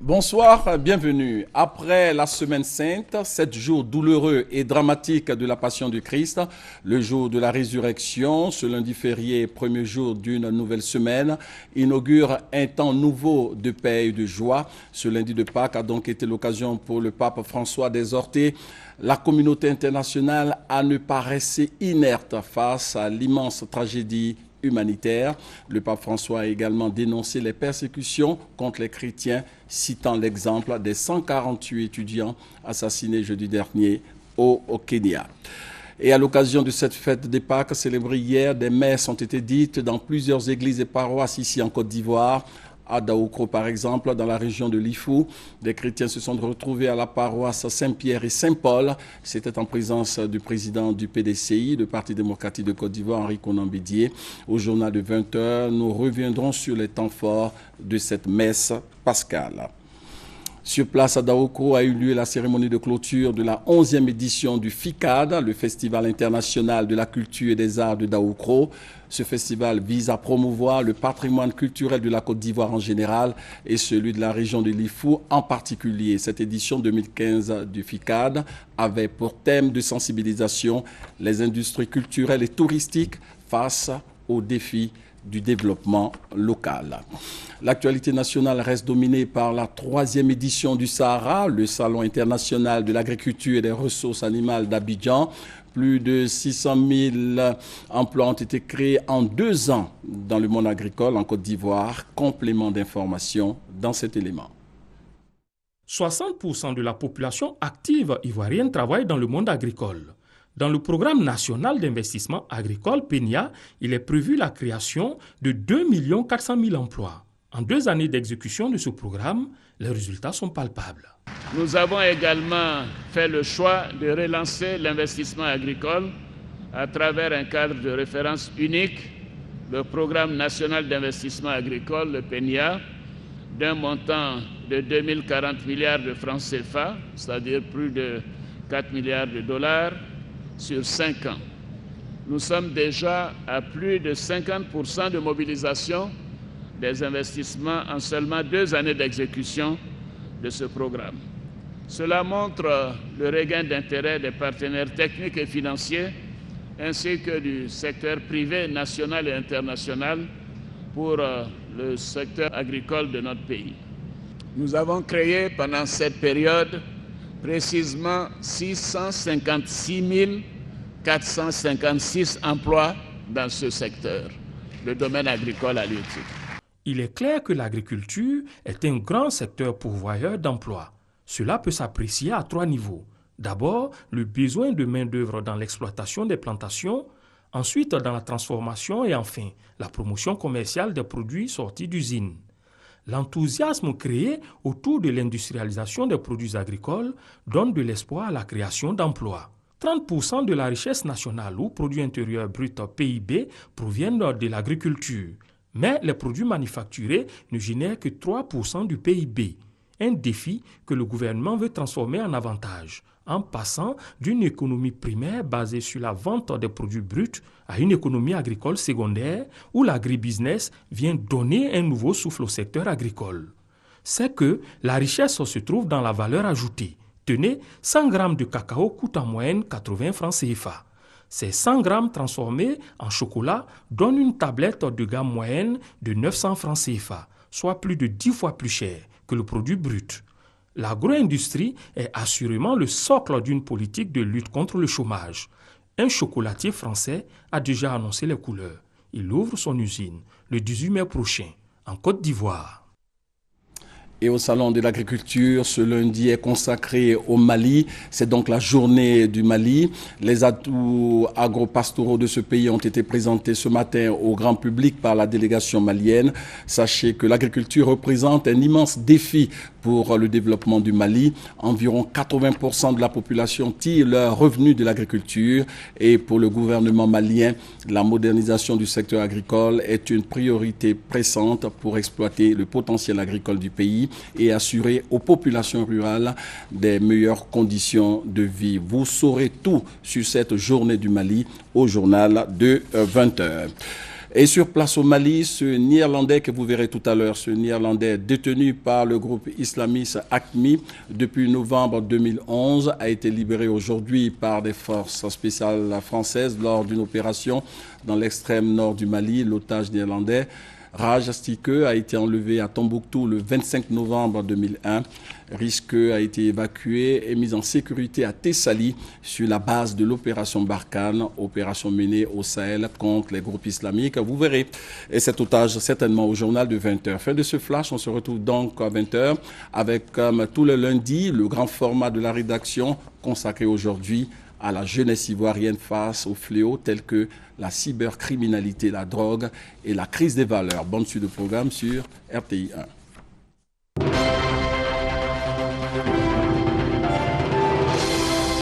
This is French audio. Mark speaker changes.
Speaker 1: Bonsoir, bienvenue. Après la semaine sainte, 7 jours douloureux et dramatiques de la Passion du Christ, le jour de la résurrection, ce lundi férié, premier jour d'une nouvelle semaine, inaugure un temps nouveau de paix et de joie. Ce lundi de Pâques a donc été l'occasion pour le pape François d'exhorter la communauté internationale à ne pas rester inerte face à l'immense tragédie humanitaire. Le pape François a également dénoncé les persécutions contre les chrétiens, citant l'exemple des 148 étudiants assassinés jeudi dernier au Kenya. Et à l'occasion de cette fête des Pâques célébrée hier, des messes ont été dites dans plusieurs églises et paroisses ici en Côte d'Ivoire. À Daoukro, par exemple, dans la région de Lifou, des chrétiens se sont retrouvés à la paroisse Saint-Pierre et Saint-Paul. C'était en présence du président du PDCI, le Parti démocratique de Côte d'Ivoire, Henri Konan Bédié. Au journal de 20h, nous reviendrons sur les temps forts de cette messe pascale. Sur place à Daoukro a eu lieu la cérémonie de clôture de la 11e édition du FICAD, le Festival international de la culture et des arts de Daoukro. Ce festival vise à promouvoir le patrimoine culturel de la Côte d'Ivoire en général et celui de la région de Lifou en particulier. Cette édition 2015 du FICAD avait pour thème de sensibilisation les industries culturelles et touristiques face aux défis du développement local. L'actualité nationale reste dominée par la 3e édition du Sahara, le Salon international de l'agriculture et des ressources animales d'Abidjan. Plus de 600 000 emplois ont été créés en 2 ans dans le monde agricole en Côte d'Ivoire. Complément d'information dans cet élément.
Speaker 2: 60% de la population active ivoirienne travaille dans le monde agricole. Dans le programme national d'investissement agricole PENIA, il est prévu la création de 2 400 000 emplois. En 2 années d'exécution de ce programme, les résultats sont palpables.
Speaker 3: Nous avons également fait le choix de relancer l'investissement agricole à travers un cadre de référence unique, le Programme national d'investissement agricole, le PENIA, d'un montant de 2040 milliards de francs CFA, c'est-à-dire plus de 4 milliards de dollars, sur 5 ans. Nous sommes déjà à plus de 50% de mobilisation des investissements en seulement 2 années d'exécution de ce programme. Cela montre le regain d'intérêt des partenaires techniques et financiers ainsi que du secteur privé national et international pour le secteur agricole de notre pays. Nous avons créé pendant cette période précisément 656 456 emplois dans ce secteur, le domaine agricole à l'UTI.
Speaker 2: Il est clair que l'agriculture est un grand secteur pourvoyeur d'emplois. Cela peut s'apprécier à 3 niveaux. D'abord, le besoin de main-d'œuvre dans l'exploitation des plantations, ensuite dans la transformation et enfin la promotion commerciale des produits sortis d'usines. L'enthousiasme créé autour de l'industrialisation des produits agricoles donne de l'espoir à la création d'emplois. 30% de la richesse nationale ou produit intérieur brut PIB proviennent de l'agriculture. Mais les produits manufacturés ne génèrent que 3% du PIB. Un défi que le gouvernement veut transformer en avantage, en passant d'une économie primaire basée sur la vente des produits bruts à une économie agricole secondaire où l'agribusiness vient donner un nouveau souffle au secteur agricole. C'est que la richesse se trouve dans la valeur ajoutée. Tenez, 100 grammes de cacao coûtent en moyenne 80 francs CFA. Ces 100 grammes transformés en chocolat donnent une tablette de gamme moyenne de 900 francs CFA, soit plus de 10 fois plus cher que le produit brut. L'agro-industrie est assurément le socle d'une politique de lutte contre le chômage. Un chocolatier français a déjà annoncé les couleurs. Il ouvre son usine le 18 mai prochain en Côte d'Ivoire.
Speaker 1: Et au Salon de l'agriculture, ce lundi est consacré au Mali. C'est donc la journée du Mali. Les atouts agro-pastoraux de ce pays ont été présentés ce matin au grand public par la délégation malienne. Sachez que l'agriculture représente un immense défi pour le développement du Mali. Environ 80% de la population tire leurs revenus de l'agriculture. Et pour le gouvernement malien, la modernisation du secteur agricole est une priorité pressante pour exploiter le potentiel agricole du pays et assurer aux populations rurales des meilleures conditions de vie. Vous saurez tout sur cette journée du Mali au journal de 20h. Et sur place au Mali, ce Néerlandais que vous verrez tout à l'heure, ce Néerlandais détenu par le groupe islamiste AQMI depuis novembre 2011, a été libéré aujourd'hui par des forces spéciales françaises lors d'une opération dans l'extrême nord du Mali. L'otage néerlandais Raj Stike a été enlevé à Tombouctou le 25 novembre 2001. Risque a été évacué et mis en sécurité à Tessali sur la base de l'opération Barkhane, opération menée au Sahel contre les groupes islamiques. Vous verrez et cet otage certainement au journal de 20h. Fin de ce flash, on se retrouve donc à 20h avec comme tous les lundis le grand format de la rédaction consacré aujourd'hui à la jeunesse ivoirienne face aux fléaux tels que la cybercriminalité, la drogue et la crise des valeurs. Bonne suite de programme sur RTI 1.